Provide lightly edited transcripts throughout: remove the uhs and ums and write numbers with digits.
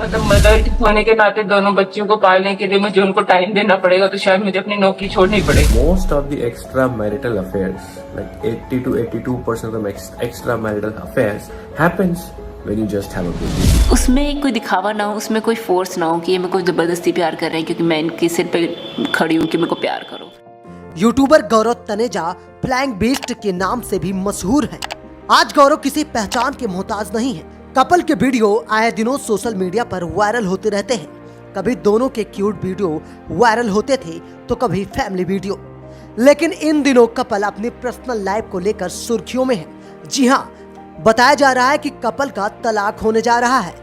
मतलब मदर होने के नाते दोनों बच्चों को पालने के लिए मुझे उनको टाइम देना पड़ेगा, तो शायद मुझे अपनी नौकरी छोड़नी पड़ेगी। Most of the extramarital affairs, like 80 to 82% of the extramarital affairs happens when you just have a baby. उसमें कोई दिखावा ना हो, उसमें कोई फोर्स ना हो कि ये मेरे को जबरदस्ती प्यार कर रहे हैं क्योंकि मैं इनके सिर पे खड़ी हूँ कि मेरे को प्यार करो। यूट्यूबर गौरव तनेजा फ्लाइंग बीस्ट के नाम से भी मशहूर हैं। आज गौरव किसी पहचान के मोहताज नहीं है। कपल के वीडियो आए दिनों सोशल मीडिया पर वायरल होते रहते हैं। कभी दोनों के क्यूट वीडियो वायरल होते थे तो कभी फैमिली वीडियो। लेकिन इन दिनों कपल अपनी पर्सनल लाइफ को लेकर सुर्खियों में है। जी हाँ, बताया जा रहा है कि कपल का तलाक होने जा रहा है।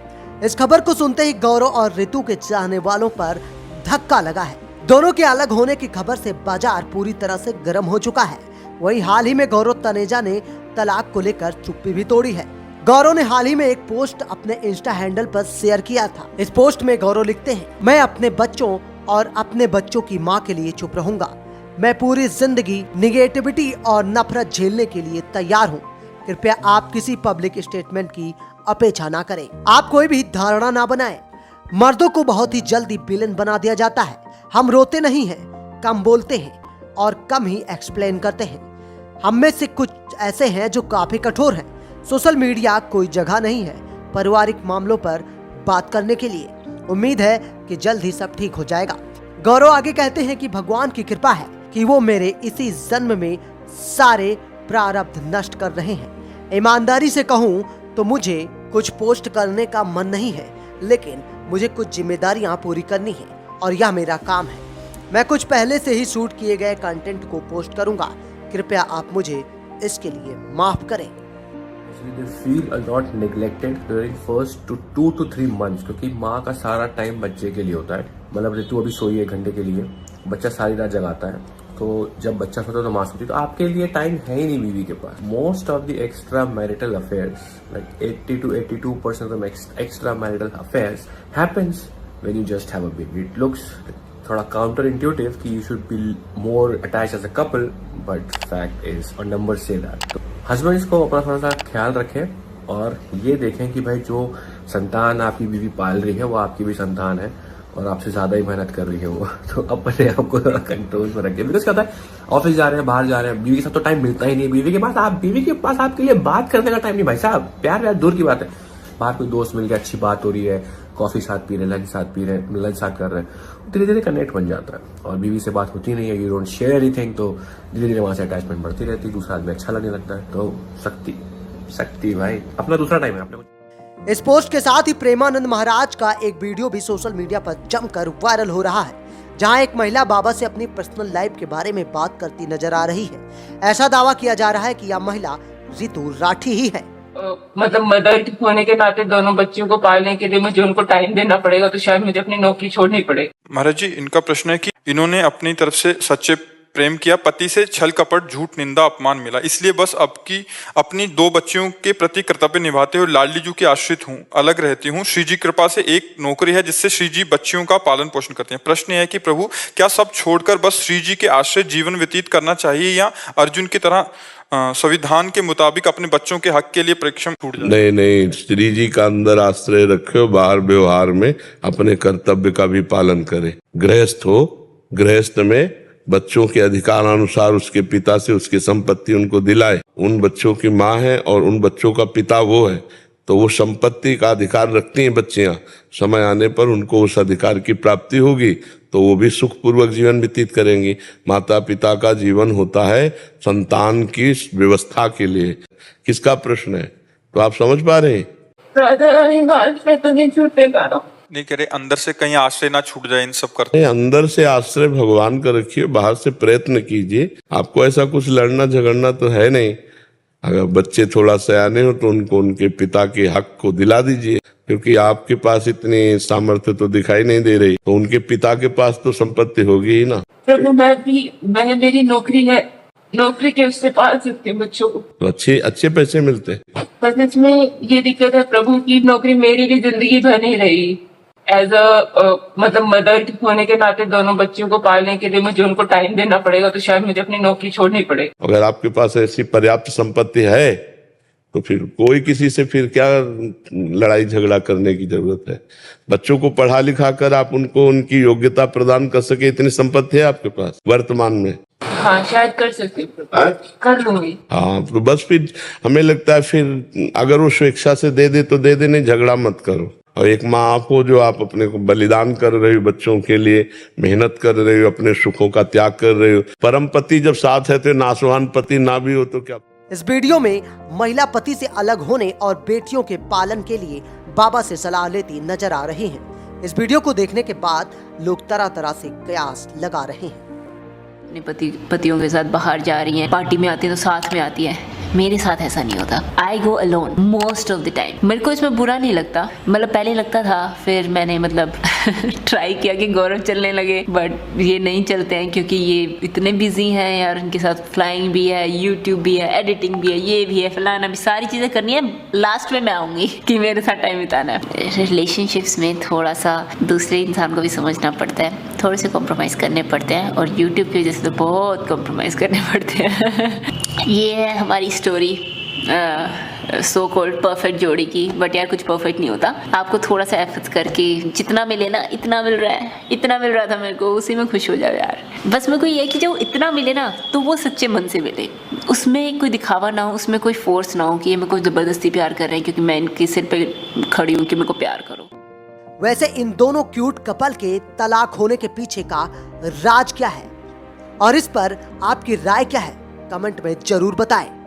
इस खबर को सुनते ही गौरव और ऋतु के चाहने वालों पर धक्का लगा है। दोनों के अलग होने की खबर से बाजार पूरी तरह से गर्म हो चुका है। वहीं हाल ही में गौरव तनेजा ने तलाक को लेकर चुप्पी भी तोड़ी है। गौरव ने हाल ही में एक पोस्ट अपने इंस्टा हैंडल पर शेयर किया था। इस पोस्ट में गौरव लिखते हैं, मैं अपने बच्चों और अपने बच्चों की माँ के लिए चुप रहूंगा। मैं पूरी जिंदगी निगेटिविटी और नफरत झेलने के लिए तैयार हूँ। कृपया आप किसी पब्लिक स्टेटमेंट की अपेक्षा ना करें। आप कोई भी धारणा ना बनाएं। मर्दों को बहुत ही जल्दी विलेन बना दिया जाता है। हम रोते नहीं हैं, कम बोलते हैं और कम ही एक्सप्लेन करते हैं। हम में से कुछ ऐसे हैं जो काफी कठोर हैं। सोशल मीडिया कोई जगह नहीं है पारिवारिक मामलों पर बात करने के लिए। उम्मीद है कि जल्द ही सब ठीक हो जाएगा। गौरव आगे कहते हैं कि भगवान की कृपा है कि वो मेरे इसी जन्म में सारे प्रारब्ध नष्ट कर रहे हैं। ईमानदारी से कहूँ तो मुझे कुछ पोस्ट करने का मन नहीं है, लेकिन मुझे कुछ जिम्मेदारियां पूरी करनी है और यह मेरा काम है। मैं कुछ पहले से ही शूट किए गए कंटेंट को पोस्ट करूंगा। कृपया आप मुझे इसके लिए माफ करें। They feel a lot neglected during first 2 to 3 months, क्योंकि माँ का सारा टाइम बच्चे के लिए होता है। मतलब ऋतु अभी सोई 1 घंटे के लिए, बच्चा सारी रात जगाता है, तो जब बच्चा सोता है तो माँ सोती है, तो आपके लिए टाइम है ही नहीं बीवी के पास। Most of the extra marital affairs, like 80 to 82% of the extramarital affairs happens when you just have a baby. It looks थोड़ा काउंटर इंट्यूटिव कि you should be more attach as a couple, but fact is और number से that. तो husbands को अपना थोड़ा सा ख्याल रखें और ये देखें कि भाई जो संतान आपकी बीवी पाल रही है वो आपकी भी संतान है और आपसे ज्यादा ही मेहनत कर रही है वो, तो अपने आप को थोड़ा कंट्रोल में रखें। बिकॉज क्या होता है, ऑफिस जा रहे हैं, बाहर जा रहे हैं, बीवी के साथ तो टाइम मिलता ही नहीं। बीवी के पास आपके लिए बात करने का टाइम नहीं भाई साहब। प्यार दूर की बात है। बाहर कोई दोस्त मिल गया, अच्छी बात हो रही है, कॉफी साथ पी रहे, लंच साथ कर रहे हैं, धीरे धीरे कनेक्ट बन जाता है। और बीवी से बात होती नहीं है, यू डोंट शेयर एनीथिंग, तो धीरे धीरे वहां से अटैचमेंट बढ़ती रहती है, दूसरा आदमी अच्छा लगने लगता है। तो शक्ति भाई, अपना दूसरा टाइम है आपने। इस पोस्ट के साथ ही प्रेमानंद महाराज का एक वीडियो भी सोशल मीडिया पर जमकर वायरल हो रहा है, जहां एक महिला बाबा से अपनी पर्सनल लाइफ के बारे में बात करती नजर आ रही है। ऐसा दावा किया जा रहा है कि यह महिला ऋतु राठी ही है। मतलब मदर होने के नाते दोनों बच्चों को पालने के लिए मुझे उनको टाइम देना पड़ेगा, तो शायद मुझे अपनी नौकरी छोड़नी पड़ेगी। महाराज जी, इनका प्रश्न है कि इन्होंने अपनी तरफ से सच्चे प्रेम किया, पति से छल कपट झूठ निंदा अपमान मिला, इसलिए बस अपनी 2 बच्चियों के प्रति कर्तव्य निभाते हुए लाडली जी की आश्रित हूँ, अलग रहती हूँ। श्री जी कृपा से एक नौकरी है जिससे श्री जी बच्चियों का पालन पोषण करते हैं। प्रश्न है कि प्रभु, क्या सब छोड़कर बस श्री जी के आश्रित जीवन व्यतीत करना चाहिए या अर्जुन की तरह संविधान के मुताबिक अपने बच्चों के हक के लिए परिश्रम छूट जाए? नहीं, श्री जी का अंदर आश्रय रखे, बाहर व्यवहार में अपने कर्तव्य का भी पालन करे। गृहस्थ हो, गृहस्थ में बच्चों के अधिकार अनुसार उसके पिता से उसकी संपत्ति उनको दिलाए। उन बच्चों की माँ है और उन बच्चों का पिता वो है, तो वो संपत्ति का अधिकार रखती हैं बच्चियां। समय आने पर उनको उस अधिकार की प्राप्ति होगी तो वो भी सुखपूर्वक जीवन व्यतीत करेंगी। माता पिता का जीवन होता है संतान की व्यवस्था के लिए। किसका प्रश्न है, तो आप समझ पा रहे हैं? नहीं कह रहे अंदर से कहीं आश्रय ना छूट जाए इन सब करते। अंदर से आश्रय भगवान का रखिए, बाहर से प्रयत्न कीजिए। आपको ऐसा कुछ लड़ना झगड़ना तो है नहीं। अगर बच्चे थोड़ा सयाने हो तो उनको उनके पिता के हक को दिला दीजिए, क्योंकि आपके पास इतनी सामर्थ्य तो दिखाई नहीं दे रही, तो उनके पिता के पास तो संपत्ति होगी ही ना। प्रभु, मेरी नौकरी है, नौकरी के उससे पाल सकती हूँ बच्चों को, तो अच्छे पैसे मिलते हैं। बस इसमें ये दिक्कत है प्रभु की नौकरी मेरी भी जिंदगी भर नहीं रही। एज मतलब मदर होने के नाते दोनों बच्चों को पालने के लिए मुझे उनको टाइम देना पड़ेगा, तो शायद मुझे अपनी नौकरी छोड़नी पड़ेगी। अगर आपके पास ऐसी पर्याप्त संपत्ति है तो फिर कोई किसी से फिर क्या लड़ाई झगड़ा करने की जरूरत है। बच्चों को पढ़ा लिखा कर आप उनको उनकी योग्यता प्रदान कर सके, इतनी संपत्ति है आपके पास वर्तमान में। हाँ शायद कर सकती हूँ, कर लूंगी। हाँ तो बस फिर हमें लगता है फिर अगर वो स्वेच्छा से दे दे तो दे दे, नहीं झगड़ा मत करो। और एक माँ आप हो जो आप अपने को बलिदान कर रहे हो, बच्चों के लिए मेहनत कर रहे हो, अपने सुखों का त्याग कर रहे हो। परम पति जब साथ है तो नासवान पति ना भी हो तो क्या। इस वीडियो में महिला पति से अलग होने और बेटियों के पालन के लिए बाबा से सलाह लेती नजर आ रही हैं। इस वीडियो को देखने के बाद लोग तरह तरह से कयास लगा रहे हैं। अपने पतियों के साथ बाहर जा रही हैं, पार्टी में आती हैं तो साथ में आती हैं। मेरे साथ ऐसा नहीं होता। I go alone most of the time. मेरे को इसमें बुरा नहीं लगता, मतलब पहले लगता था, फिर मैंने मतलब ट्राई किया कि गौरव चलने लगे, बट ये नहीं चलते हैं क्योंकि ये इतने बिजी हैं यार। उनके साथ फ्लाइंग भी है, यूट्यूब भी है, एडिटिंग भी है, ये भी है, फलाना भी, सारी चीज़ें करनी है। लास्ट में मैं आऊँगी कि मेरे साथ टाइम बिताना है। रिलेशनशिप्स में थोड़ा सा दूसरे इंसान को भी समझना पड़ता है, थोड़े से कॉम्प्रोमाइज़ करने पड़ते हैं, और यूट्यूब की वजह से तो बहुत कॉम्प्रोमाइज़ करने पड़ते हैं। ये है हमारी स्टोरी सो कॉल्ड परफेक्ट जोड़ी की, बट यार कुछ परफेक्ट नहीं होता। आपको थोड़ा सा एफर्ट्स करके जितना मिले ना, इतना मिल रहा है, इतना मिल रहा था मेरे को, उसी में खुश हो जाओ यार। बस मेरे को ये है कि जो इतना मिले ना तो वो सच्चे मन से मिले, उसमें कोई दिखावा ना हो, उसमें कोई फोर्स ना हो कि ये मेरे को ज़बरदस्ती प्यार कर रहे हैं क्योंकि मैं इनके सिर पे खड़ी हूँ कि मेरे को प्यार करो। वैसे इन दोनों क्यूट कपल के तलाक होने के पीछे का राज क्या है और इस पर आपकी राय क्या है, कमेंट में जरूर बताएं।